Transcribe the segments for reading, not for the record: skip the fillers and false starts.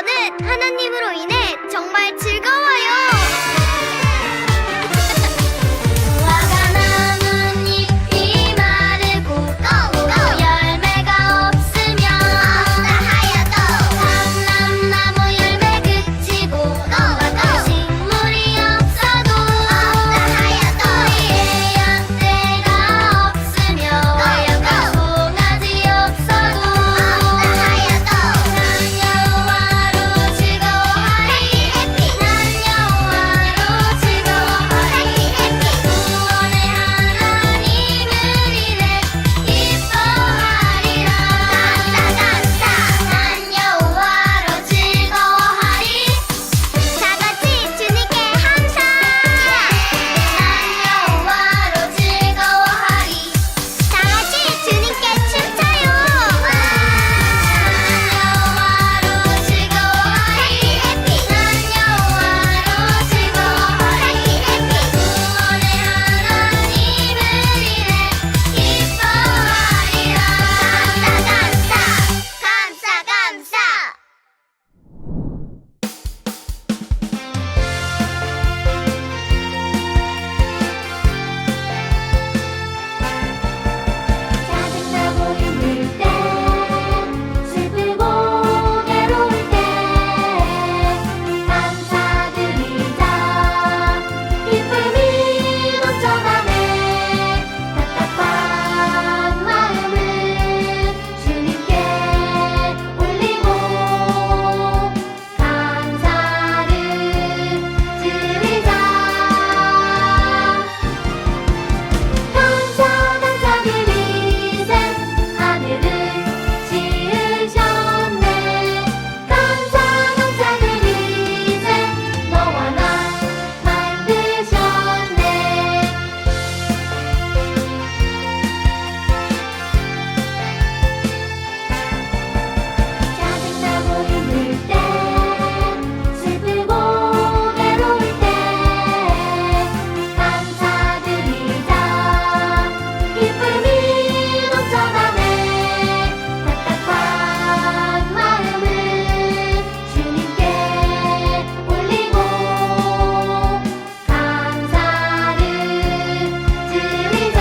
저는 하나님으로 인해 정말 즐거워요. 무화과 나뭇잎이 마르고 열매가 없으면 감람나무 열매 그치고 식물이 없어도 우리의 양떼가 없으며 송아지 없어도 난 여호와로 즐거워하리. 난 여호와로 즐거워하리. 구원의 하나님을 이래 기뻐하리라. 난 여호와로 즐거워하리. 다같이 주님께 감사. 난 여호와로 즐거워하리. 다같이 주님께 춤춰요. 난 여호와로 즐거워하리. 난 여호와로 즐거워하리. 구원의 하나님을 이래 기뻐하리라. 감사. 짜증나고 힘들 때, 슬프고 괴로울 때 감사드리자. 기쁨이 넘쳐나네. 답답한 마음을 주님께 올리고 감사를 드리자. 감사 드리세. 하늘을 지으셨네. 감사 드리세. 너와 나 만드셨네. 짜증나고 힘들 때, 슬프고 괴로울 때 감사드리자. 기쁨이 넘쳐나네. 답답한 마음을 주님께 올리고 감사를 드리자.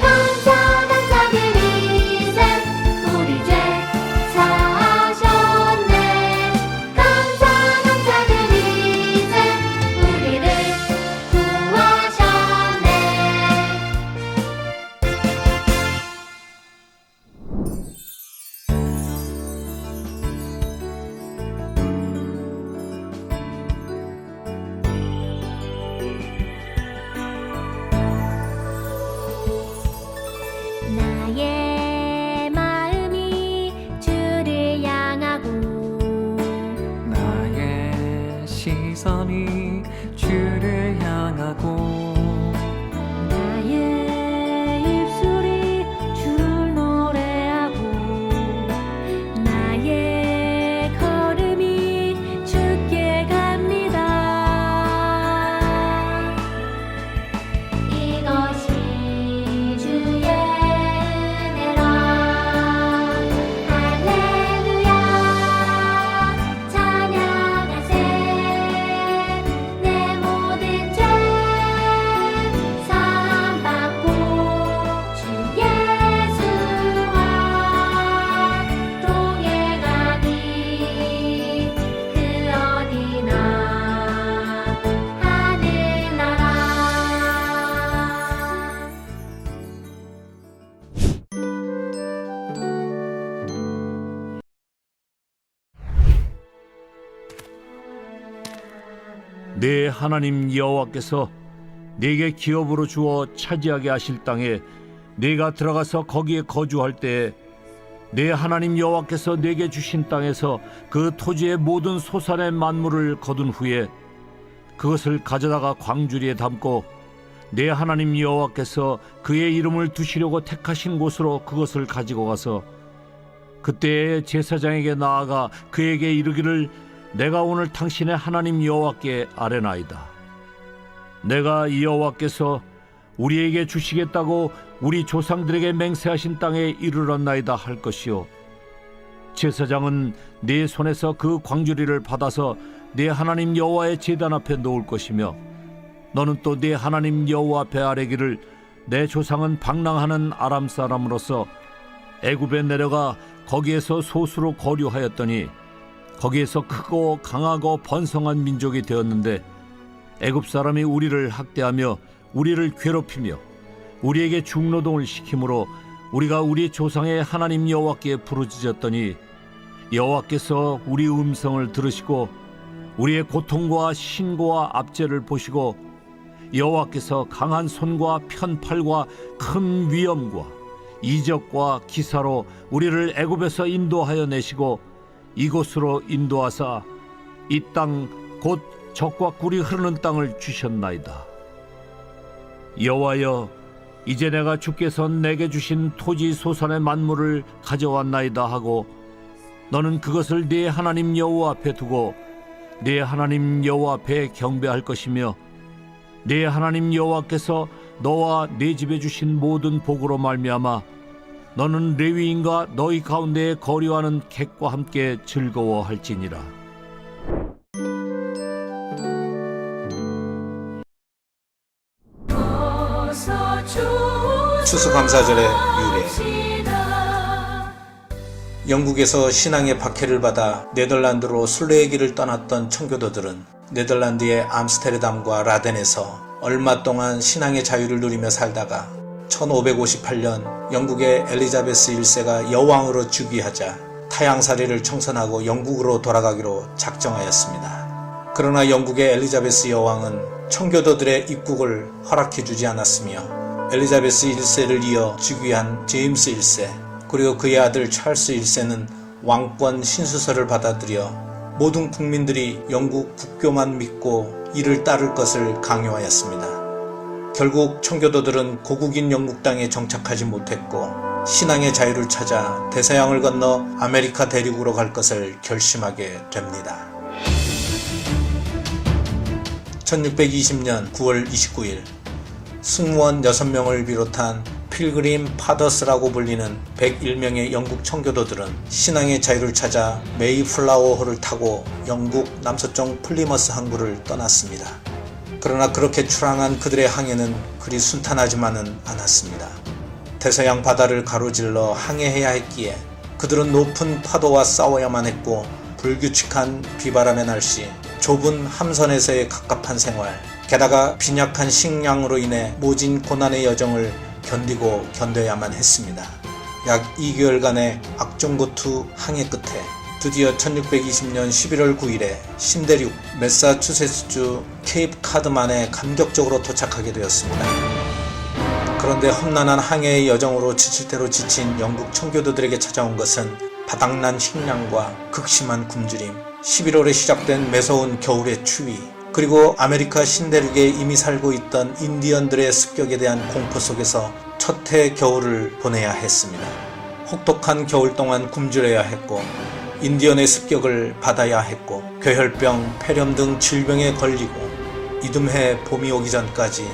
감사 드리세. 우리 죄 사하셨네. 감사 드리세. 우리를 구하셨네. 나의 마음이 주를 향하고 나의 시선이 주를 향하고 나의 입술이 주를 노래하고 나의 걸음이 주께 갑니다. 이것이 주의 은혜라. 할렐루야. 찬양하세. 내 모든 죄 사함받고 주 예수와 동행하니 그 어디나 하늘나라. 내 하나님 여호와께서 네게 기업으로 주어 차지하게 하실 땅에 네가 들어가서 거기에 거주할 때에 내 하나님 여호와께서 네게 주신 땅에서 그 토지의 모든 소산의 만물을 거둔 후에 그것을 가져다가 광주리에 담고 내 하나님 여호와께서 그의 이름을 두시려고 택하신 곳으로 그것을 가지고 가서 그때에 제사장에게 나아가 그에게 이르기를 내가 오늘 당신의 하나님 여호와께 아뢰나이다. 내가 여호와께서 우리에게 주시겠다고 우리 조상들에게 맹세하신 땅에 이르렀나이다 할 것이요 제사장은 네 손에서 그 광주리를 받아서 네 하나님 여호와의 제단 앞에 놓을 것이며 너는 또 네 하나님 여호와 앞에 아뢰기를 내 조상은 방랑하는 아람 사람으로서 애굽에 내려가 거기에서 소수로 거류하였더니 거기에서 크고 강하고 번성한 민족이 되었는데 애굽 사람이 우리를 학대하며 우리를 괴롭히며 우리에게 중노동을 시키므로 우리가 우리 조상의 하나님 여호와께 부르짖었더니 여호와께서 우리 음성을 들으시고 우리의 고통과 신고와 압제를 보시고 여호와께서 강한 손과 편팔과 큰 위엄과 이적과 기사로 우리를 애굽에서 인도하여 내시고 이곳으로 인도하사 이 땅 곧 젖과 꿀이 흐르는 땅을 주셨나이다. 여호와여, 이제 내가 주께서 내게 주신 토지 소산의 만물을 가져왔나이다 하고 너는 그것을 네 하나님 여호와 앞에 두고 네 하나님 여호와 앞에 경배할 것이며 네 하나님 여호와께서 너와 네 집에 주신 모든 복으로 말미암아 너는 레위인과 너희 가운데에 거류하는 객과 함께 즐거워할지니라. 추수감사절의 유래. 영국에서 신앙의 박해를 받아 네덜란드로 순례의 길을 떠났던 청교도들은 네덜란드의 암스테르담과 라덴에서 얼마 동안 신앙의 자유를 누리며 살다가 1558년 영국의 엘리자베스 1세가 여왕으로 즉위하자 타향살이를 청산하고 영국으로 돌아가기로 작정하였습니다. 그러나 영국의 엘리자베스 여왕은 청교도들의 입국을 허락해주지 않았으며 엘리자베스 1세를 이어 즉위한 제임스 1세 그리고 그의 아들 찰스 1세는 왕권 신수설을 받아들여 모든 국민들이 영국 국교만 믿고 이를 따를 것을 강요하였습니다. 결국 청교도들은 고국인 영국 땅에 정착하지 못했고 신앙의 자유를 찾아 대서양을 건너 아메리카 대륙으로 갈 것을 결심하게 됩니다. 1620년 9월 29일 승무원 6명을 비롯한 필그림 파더스라고 불리는 101명의 영국 청교도들은 신앙의 자유를 찾아 메이플라워호를 타고 영국 남서쪽 플리머스 항구를 떠났습니다. 그러나 그렇게 출항한 그들의 항해는 그리 순탄하지만은 않았습니다. 대서양 바다를 가로질러 항해해야 했기에 그들은 높은 파도와 싸워야만 했고 불규칙한 비바람의 날씨, 좁은 함선에서의 갑갑한 생활, 게다가 빈약한 식량으로 인해 모진 고난의 여정을 견디고 견뎌야만 했습니다. 약 2개월간의 악종고투 항해 끝에 드디어 1620년 11월 9일에 신대륙 매사추세츠주 케이프 카드만에 감격적으로 도착하게 되었습니다. 그런데 험난한 항해의 여정으로 지칠 대로 지친 영국 청교도들에게 찾아온 것은 바닥난 식량과 극심한 굶주림, 11월에 시작된 매서운 겨울의 추위, 그리고 아메리카 신대륙에 이미 살고 있던 인디언들의 습격에 대한 공포 속에서 첫 해 겨울을 보내야 했습니다. 혹독한 겨울 동안 굶주려야 했고 인디언의 습격을 받아야 했고 괴혈병, 폐렴 등 질병에 걸리고 이듬해 봄이 오기 전까지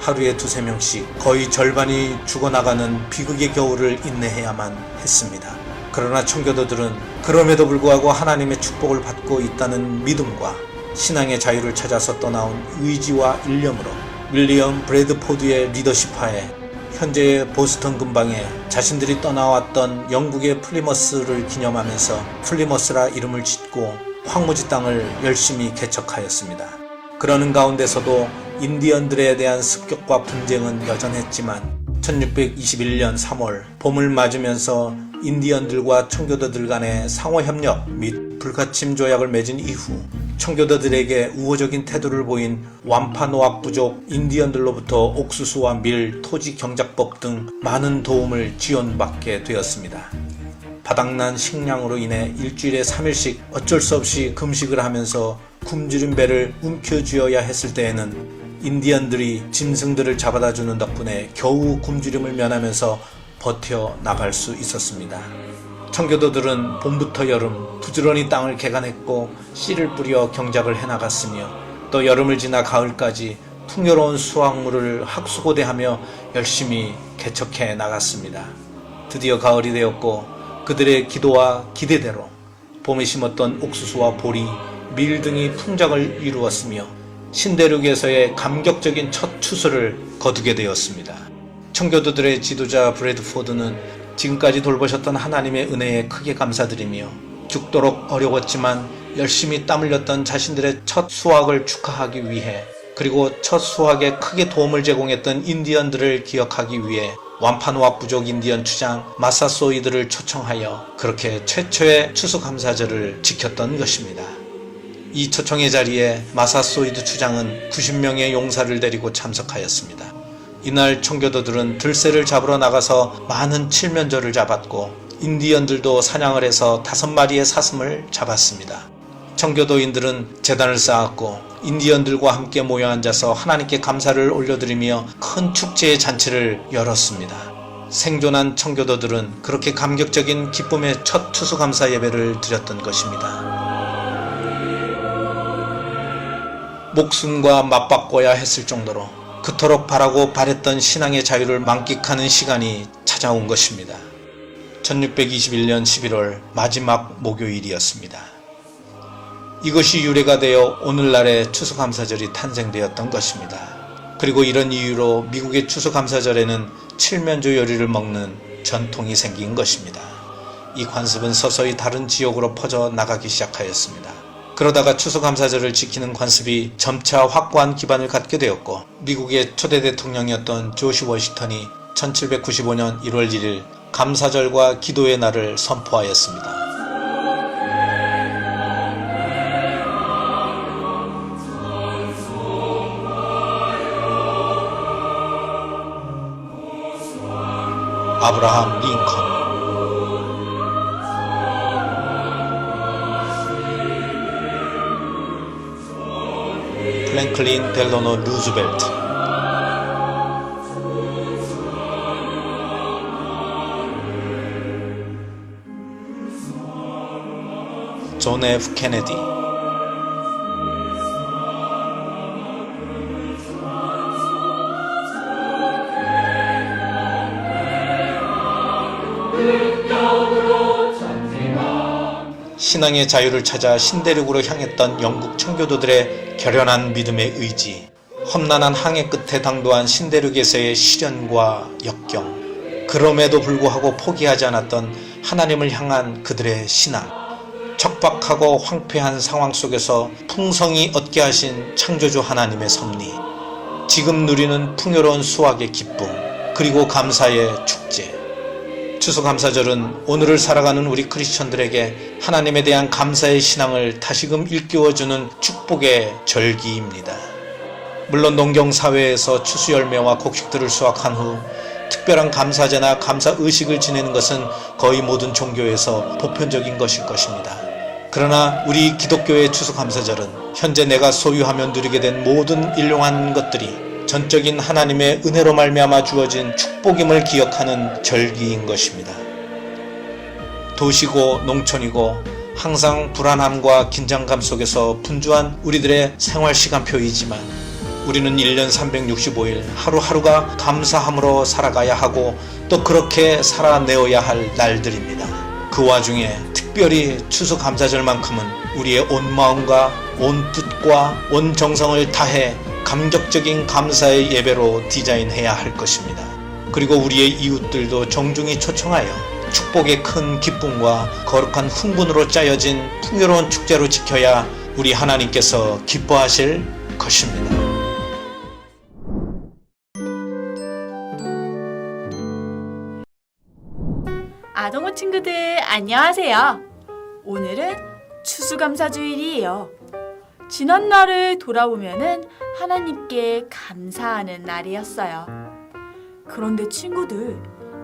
하루에 2-3명씩 거의 절반이 죽어나가는 비극의 겨울을 인내해야만 했습니다. 그러나 청교도들은 그럼에도 불구하고 하나님의 축복을 받고 있다는 믿음과 신앙의 자유를 찾아서 떠나온 의지와 일념으로 윌리엄 브래드포드의 리더십하에 현재의 보스턴 근방에 자신들이 떠나왔던 영국의 플리머스를 기념하면서 플리머스라 이름을 짓고 황무지 땅을 열심히 개척하였습니다. 그러는 가운데서도 인디언들에 대한 습격과 분쟁은 여전했지만 1621년 3월 봄을 맞으면서 인디언들과 청교도들 간의 상호협력 및 불가침 조약을 맺은 이후 청교도들에게 우호적인 태도를 보인 완파노악 부족 인디언들로부터 옥수수와 밀, 토지 경작법 등 많은 도움을 지원받게 되었습니다. 바닥난 식량으로 인해 일주일에 3일씩 어쩔 수 없이 금식을 하면서 굶주린 배를 움켜쥐어야 했을 때에는 인디언들이 짐승들을 잡아다 주는 덕분에 겨우 굶주림을 면하면서 버텨 나갈 수 있었습니다. 청교도들은 봄부터 여름 부지런히 땅을 개간했고 씨를 뿌려 경작을 해나갔으며 또 여름을 지나 가을까지 풍요로운 수확물을 학수고대하며 열심히 개척해 나갔습니다. 드디어 가을이 되었고 그들의 기도와 기대대로 봄에 심었던 옥수수와 보리, 밀 등이 풍작을 이루었으며 신대륙에서의 감격적인 첫 추수를 거두게 되었습니다. 청교도들의 지도자 브래드포드는 지금까지 돌보셨던 하나님의 은혜에 크게 감사드리며 죽도록 어려웠지만 열심히 땀 흘렸던 자신들의 첫 수확을 축하하기 위해, 그리고 첫 수확에 크게 도움을 제공했던 인디언들을 기억하기 위해 완파누아 부족 인디언 추장 마사소이드를 초청하여 그렇게 최초의 추수감사절을 지켰던 것입니다. 이 초청의 자리에 마사소이드 추장은 90명의 용사를 데리고 참석하였습니다. 이날 청교도들은 들새를 잡으러 나가서 많은 칠면조를 잡았고 인디언들도 사냥을 해서 5마리의 사슴을 잡았습니다. 청교도인들은 제단을 쌓았고 인디언들과 함께 모여 앉아서 하나님께 감사를 올려드리며 큰 축제의 잔치를 열었습니다. 생존한 청교도들은 그렇게 감격적인 기쁨의 첫 추수감사 예배를 드렸던 것입니다. 목숨과 맞바꿔야 했을 정도로 그토록 바라고 바랬던 신앙의 자유를 만끽하는 시간이 찾아온 것입니다. 1621년 11월 마지막 목요일이었습니다. 이것이 유래가 되어 오늘날의 추수감사절이 탄생되었던 것입니다. 그리고 이런 이유로 미국의 추수감사절에는 칠면조 요리를 먹는 전통이 생긴 것입니다. 이 관습은 서서히 다른 지역으로 퍼져 나가기 시작하였습니다. 그러다가 추수감사절을 지키는 관습이 점차 확고한 기반을 갖게 되었고 미국의 초대 대통령이었던 조지 워싱턴이 1795년 1월 1일 감사절과 기도의 날을 선포하였습니다. 아브라함 링컨, 프랭클린 델로노 루즈벨트, 존 F 케네디, 신앙의 자유를 찾아 신대륙으로 향했던 영국 청교도들의 결연한 믿음의 의지, 험난한 항해 끝에 당도한 신대륙에서의 시련과 역경, 그럼에도 불구하고 포기하지 않았던 하나님을 향한 그들의 신앙, 척박하고 황폐한 상황 속에서 풍성히 얻게 하신 창조주 하나님의 섭리, 지금 누리는 풍요로운 수확의 기쁨, 그리고 감사의 축제. 추수감사절은 오늘을 살아가는 우리 크리스천들에게 하나님에 대한 감사의 신앙을 다시금 일깨워주는 축복의 절기입니다. 물론 농경사회에서 추수열매와 곡식들을 수확한 후 특별한 감사제나 감사의식을 지내는 것은 거의 모든 종교에서 보편적인 것일 것입니다. 그러나 우리 기독교의 추수감사절은 현재 내가 소유하며 누리게 된 모든 일용한 것들이 전적인 하나님의 은혜로 말미암아 주어진 축복임을 기억하는 절기인 것입니다. 도시고 농촌이고 항상 불안함과 긴장감 속에서 분주한 우리들의 생활 시간표이지만 우리는 1년 365일 하루하루가 감사함으로 살아가야 하고 또 그렇게 살아내어야 할 날들입니다. 그 와중에 특별히 추수감사절만큼은 우리의 온 마음과 온 뜻과 온 정성을 다해 감격적인 감사의 예배로 디자인해야 할 것입니다. 그리고 우리의 이웃들도 정중히 초청하여 축복의 큰 기쁨과 거룩한 흥분으로 짜여진 풍요로운 축제로 지켜야 우리 하나님께서 기뻐하실 것입니다. 아동호 친구들 안녕하세요. 오늘은 추수감사주일이에요. 지난 날을 돌아보면은 하나님께 감사하는 날이었어요. 그런데 친구들,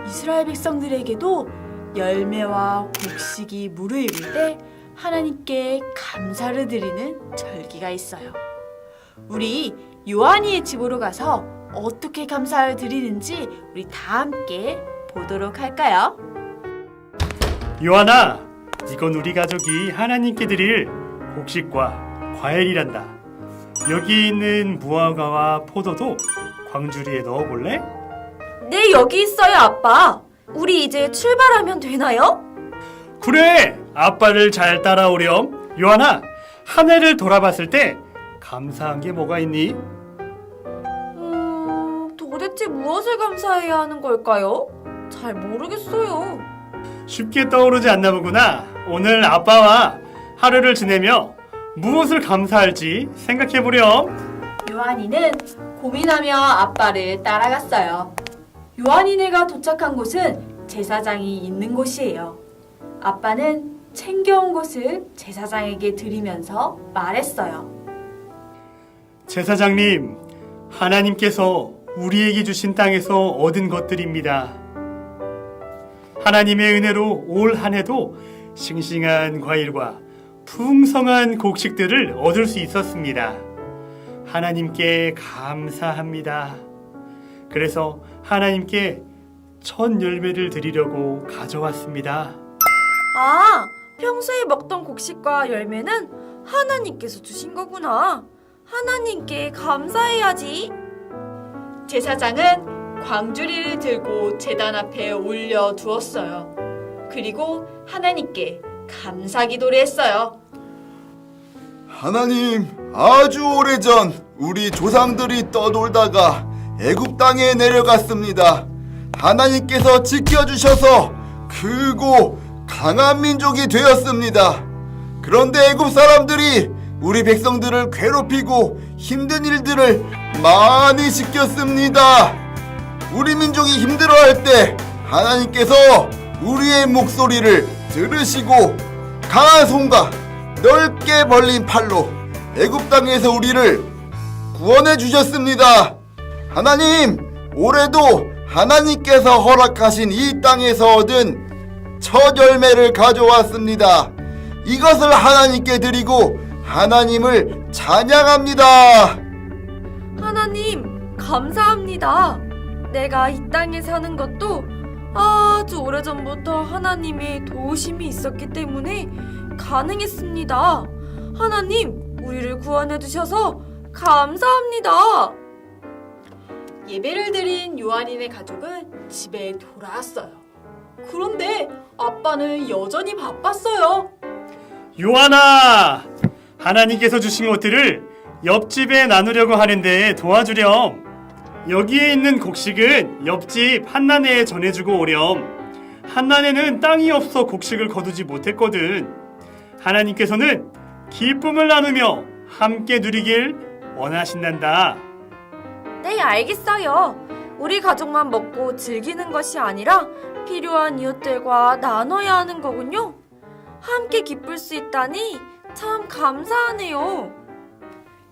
이스라엘 백성들에게도 열매와 곡식이 무르익을 때 하나님께 감사를 드리는 절기가 있어요. 우리 요한이의 집으로 가서 어떻게 감사를 드리는지 우리 다 함께 보도록 할까요? 요한아, 이건 우리 가족이 하나님께 드릴 곡식과 과일이란다. 여기 있는 무화과와 포도도 광주리에 넣어볼래? 네, 여기 있어요, 아빠. 우리 이제 출발하면 되나요? 그래, 아빠를 잘 따라오렴. 요한아, 한 해를 돌아봤을 때 감사한 게 뭐가 있니? 도대체 무엇을 감사해야 하는 걸까요? 잘 모르겠어요. 쉽게 떠오르지 않나 보구나. 오늘 아빠와 하루를 지내며 무엇을 감사할지 생각해보렴. 요한이는 고민하며 아빠를 따라갔어요. 요한이네가 도착한 곳은 제사장이 있는 곳이에요. 아빠는 챙겨온 것을 제사장에게 드리면서 말했어요. 제사장님, 하나님께서 우리에게 주신 땅에서 얻은 것들입니다. 하나님의 은혜로 올 한 해도 싱싱한 과일과 풍성한 곡식들을 얻을 수 있었습니다. 하나님께 감사합니다. 그래서 하나님께 첫 열매를 드리려고 가져왔습니다. 아, 평소에 먹던 곡식과 열매는 하나님께서 주신 거구나. 하나님께 감사해야지. 제사장은 광주리를 들고 제단 앞에 올려두었어요. 그리고 하나님께 감사 기도를 했어요. 하나님, 아주 오래전 우리 조상들이 떠돌다가 애굽 땅에 내려갔습니다. 하나님께서 지켜주셔서 크고 강한 민족이 되었습니다. 그런데 애굽 사람들이 우리 백성들을 괴롭히고 힘든 일들을 많이 시켰습니다. 우리 민족이 힘들어할 때 하나님께서 우리의 목소리를 들으시고 강한 손과 넓게 벌린 팔로 애굽 땅에서 우리를 구원해 주셨습니다. 하나님, 올해도 하나님께서 허락하신 이 땅에서 얻은 첫 열매를 가져왔습니다. 이것을 하나님께 드리고 하나님을 찬양합니다. 하나님, 감사합니다. 내가 이 땅에 사는 것도 아주 오래전부터 하나님의 도우심이 있었기 때문에 가능했습니다. 하나님, 우리를 구원해 주셔서 감사합니다. 예배를 드린 요한이네 가족은 집에 돌아왔어요. 그런데 아빠는 여전히 바빴어요. 요한아, 하나님께서 주신 것들을 옆집에 나누려고 하는데 도와주렴. 여기에 있는 곡식은 옆집 한나네에 전해주고 오렴. 한나네는 땅이 없어 곡식을 거두지 못했거든. 하나님께서는 기쁨을 나누며 함께 누리길 원하신단다. 네, 알겠어요. 우리 가족만 먹고 즐기는 것이 아니라 필요한 이웃들과 나눠야 하는 거군요. 함께 기쁠 수 있다니 참 감사하네요.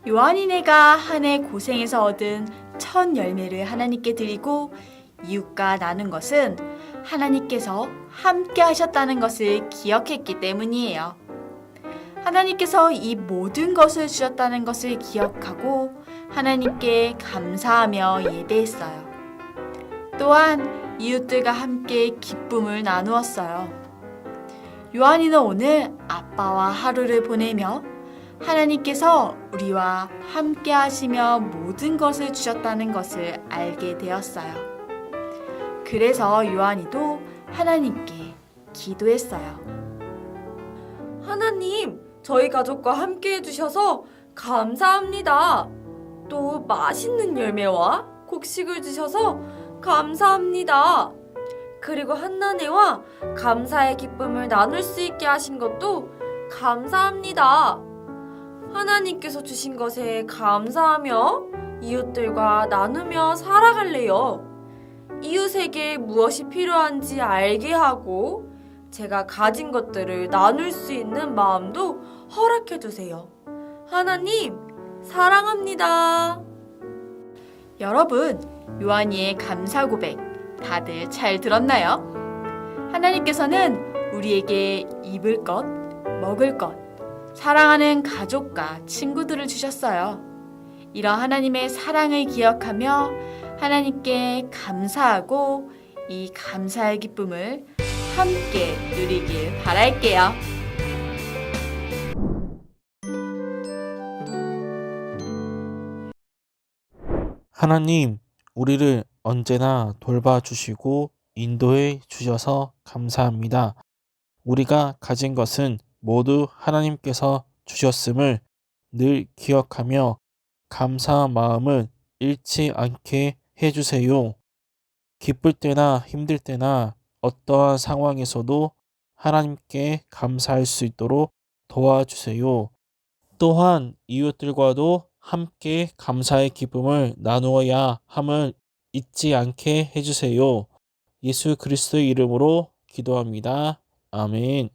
요한이네가 한 해 고생해서 얻은 첫 열매를 하나님께 드리고 이웃과 나눈 것은 하나님께서 함께 하셨다는 것을 기억했기 때문이에요. 하나님께서 이 모든 것을 주셨다는 것을 기억하고 하나님께 감사하며 예배했어요. 또한 이웃들과 함께 기쁨을 나누었어요. 요한이는 오늘 아빠와 하루를 보내며 하나님께서 우리와 함께 하시며 모든 것을 주셨다는 것을 알게 되었어요. 그래서 요한이도 하나님께 기도했어요. 하나님, 저희 가족과 함께 해주셔서 감사합니다. 또 맛있는 열매와 곡식을 주셔서 감사합니다. 그리고 한나네와 감사의 기쁨을 나눌 수 있게 하신 것도 감사합니다. 하나님께서 주신 것에 감사하며 이웃들과 나누며 살아갈래요. 이웃에게 무엇이 필요한지 알게 하고 제가 가진 것들을 나눌 수 있는 마음도 허락해 주세요. 하나님, 사랑합니다. 여러분, 요한이의 감사 고백 다들 잘 들었나요? 하나님께서는 우리에게 입을 것, 먹을 것, 사랑하는 가족과 친구들을 주셨어요. 이런 하나님의 사랑을 기억하며 하나님께 감사하고 이 감사의 기쁨을 함께 누리길 바랄게요. 하나님, 우리를 언제나 돌봐주시고 인도해 주셔서 감사합니다. 우리가 가진 것은 모두 하나님께서 주셨음을 늘 기억하며 감사한 마음을 잃지 않게 해주세요. 기쁠 때나 힘들 때나 어떠한 상황에서도 하나님께 감사할 수 있도록 도와주세요. 또한 이웃들과도 함께 감사의 기쁨을 나누어야 함을 잊지 않게 해주세요. 예수 그리스도의 이름으로 기도합니다. 아멘.